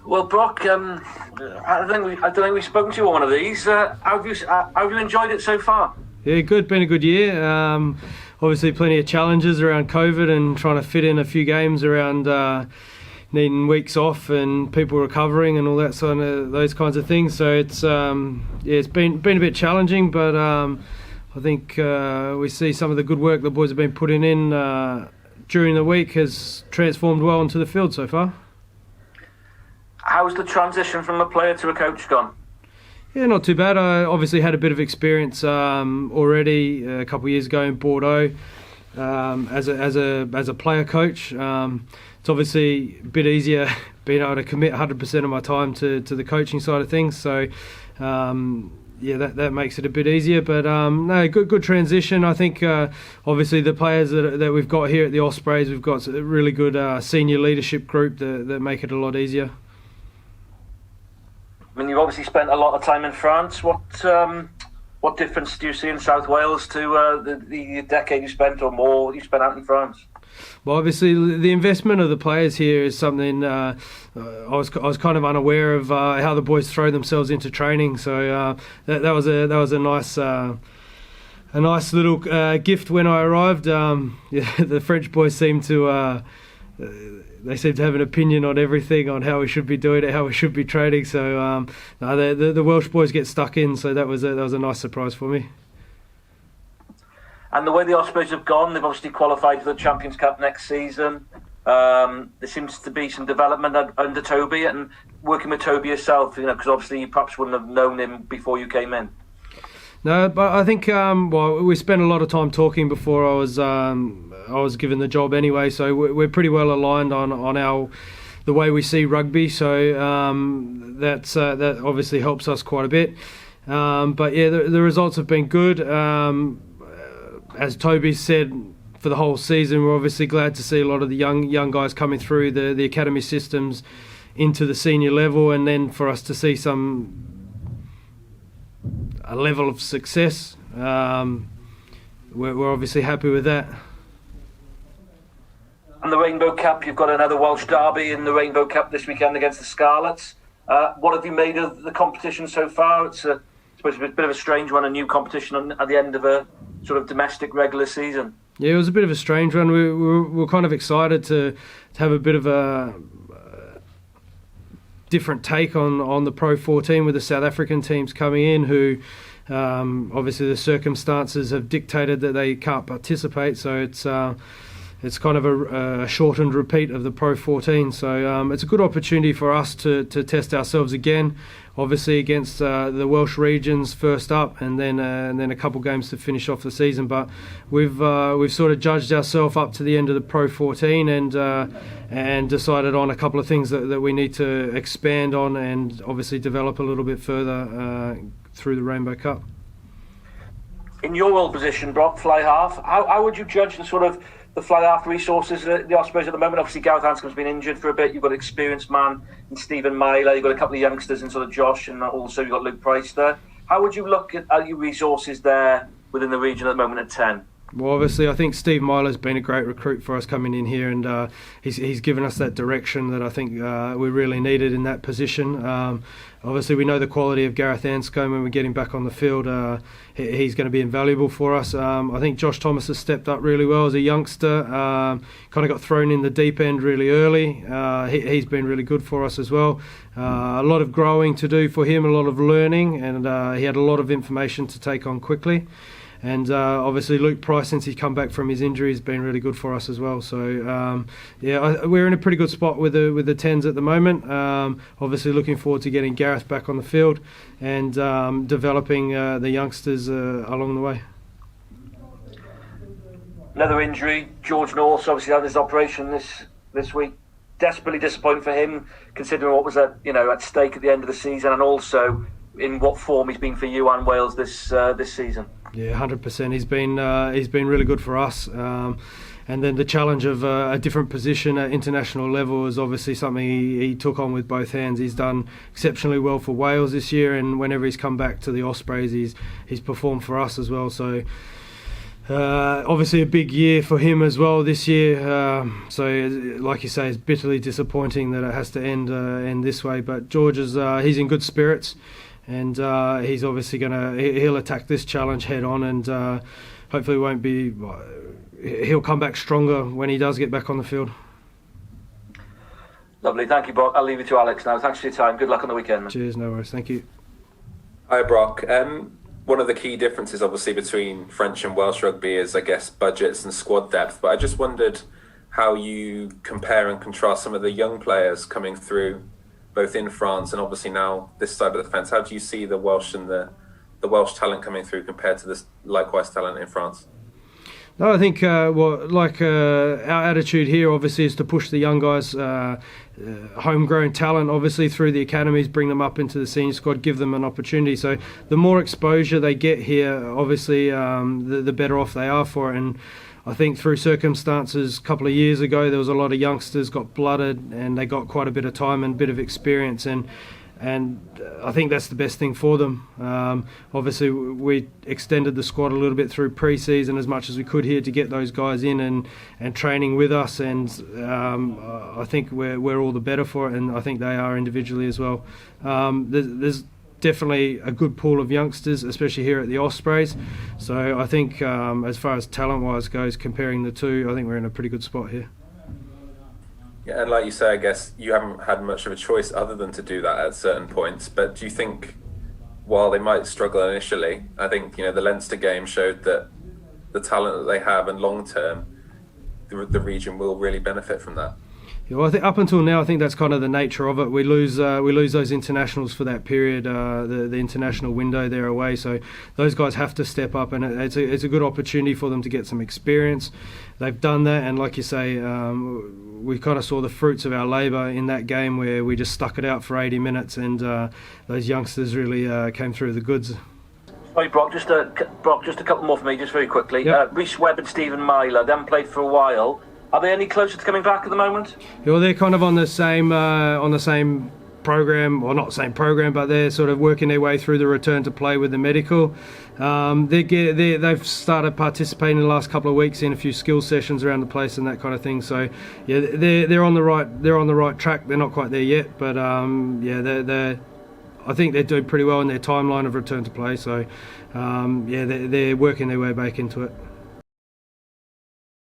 Well, Brock, I don't think we've spoken to you on one of these. How have you enjoyed it so far? Yeah, good. Been a good year. Obviously, plenty of challenges around COVID and trying to fit in a few games around needing weeks off and people recovering and all that sort of those kinds of things. So it's it's been a bit challenging, but I think we see some of the good work the boys have been putting in during the week has transformed well into the field so far. How's the transition from a player to a coach gone? Yeah, not too bad. I obviously had a bit of experience already a couple of years ago in Bordeaux as a player coach. It's obviously a bit easier being able to commit 100% of my time to the coaching side of things. So that makes it a bit easier. But no, good transition. I think obviously the players that we've got here at the Ospreys, we've got a really good senior leadership group that make it a lot easier. I mean, you've obviously spent a lot of time in France. What difference do you see in South Wales to the decade you spent or more you spent out in France? Well, obviously the investment of the players here is something I was kind of unaware of how the boys throw themselves into training. So that was a nice little gift when I arrived. The French boys seem to. They seem to have an opinion on everything, on how we should be doing it, how we should be training. So the Welsh boys get stuck in. So that was a nice surprise for me. And the way the Ospreys have gone, they've obviously qualified for the Champions Cup next season. There seems to be some development under Toby, and working with Toby yourself, because obviously you perhaps wouldn't have known him before you came in. No, but I think we spent a lot of time talking before I was given the job anyway. So we're pretty well aligned on the way we see rugby. So that obviously helps us quite a bit. But yeah, the results have been good. As Toby said, for the whole season, we're obviously glad to see a lot of the young guys coming through the academy systems into the senior level, and then for us to see a level of success. We're obviously happy with that. And the Rainbow Cup, you've got another Welsh derby in the Rainbow Cup this weekend against the Scarlets. What have you made of the competition so far? It's a bit of a strange one, a new competition at the end of a sort of domestic regular season. Yeah, it was a bit of a strange one. We were kind of excited to have a bit of a different take on the Pro 14 with the South African teams coming in, who obviously the circumstances have dictated that they can't participate. So it's kind of a shortened repeat of the Pro 14. So it's a good opportunity for us to test ourselves again, obviously against the Welsh regions first up, and then a couple games to finish off the season. But we've sort of judged ourselves up to the end of the Pro 14 and decided on a couple of things that we need to expand on and obviously develop a little bit further through the Rainbow Cup. In your role position, Brock, fly half, how would you judge the fly half resources at the Ospreys at the moment? Obviously, Gareth Anscombe's been injured for a bit. You've got an experienced man in Stephen Myler. You've got a couple of youngsters in sort of Josh, and also you've got Luke Price there. How would you look at your resources there within the region at the moment at 10? Well, obviously, I think Steve Myler's been a great recruit for us coming in here, and he's given us that direction that I think we really needed in that position. Obviously, we know the quality of Gareth Anscombe when we get him back on the field. He's going to be invaluable for us. I think Josh Thomas has stepped up really well as a youngster. Kind of got thrown in the deep end really early. He's been really good for us as well. A lot of growing to do for him, a lot of learning, and he had a lot of information to take on quickly. And obviously Luke Price, since he's come back from his injury, has been really good for us as well. So we're in a pretty good spot with the 10s at the moment. Obviously looking forward to getting Gareth back on the field and developing the youngsters along the way. Another injury, George North obviously had his operation this week. Desperately disappointing for him, considering what was at stake at the end of the season, and also in what form he's been for you and Wales this season. Yeah, 100%. He's been really good for us. And then the challenge of a different position at international level is obviously something he took on with both hands. He's done exceptionally well for Wales this year, and whenever he's come back to the Ospreys, he's performed for us as well. So Obviously a big year for him as well this year, so like you say, it's bitterly disappointing that it has to end this way, but George is he's in good spirits, and he's obviously he'll attack this challenge head on, and hopefully he'll come back stronger when he does get back on the field. Lovely, thank you, Brock. I'll leave it to Alex now. Thanks for your time. Good luck on the weekend, man. Cheers, no worries, thank you. Hi, Brock. One of the key differences, obviously, between French and Welsh rugby is, I guess, budgets and squad depth. But I just wondered how you compare and contrast some of the young players coming through, both in France and obviously now this side of the fence. How do you see the Welsh and the Welsh talent coming through compared to this likewise talent in France? No, I think our attitude here obviously is to push the young guys, homegrown talent obviously through the academies, bring them up into the senior squad, give them an opportunity. So the more exposure they get here, obviously the better off they are for it. And I think through circumstances a couple of years ago, there was a lot of youngsters got blooded and they got quite a bit of time and a bit of experience, and I think that's the best thing for them. Obviously, we extended the squad a little bit through pre-season as much as we could here to get those guys in and training with us, and I think we're all the better for it, and I think they are individually as well. There's definitely a good pool of youngsters, especially here at the Ospreys. So I think as far as talent-wise goes, comparing the two, I think we're in a pretty good spot here. Yeah, and like you say, I guess you haven't had much of a choice other than to do that at certain points. But do you think, while they might struggle initially, I think the Leinster game showed that the talent that they have, and long term, the region will really benefit from that. Yeah, well, I think up until now, I think that's kind of the nature of it. We lose those internationals for that period, the international window they're away. So those guys have to step up, and it's a good opportunity for them to get some experience. They've done that, and like you say, we kind of saw the fruits of our labour in that game where we just stuck it out for 80 minutes, and those youngsters really came through the goods. Sorry, Brock, just a couple more for me, just very quickly. Yep. Rhys Webb and Stephen Myler, they haven't played for a while. Are they any closer to coming back at the moment? Well, they're kind of on the same program, or not same program, but they're sort of working their way through the return to play with the medical. They've started participating in the last couple of weeks in a few skill sessions around the place and that kind of thing. So yeah, they're on the right track. They're not quite there yet, but I think they're doing pretty well in their timeline of return to play. So they're working their way back into it.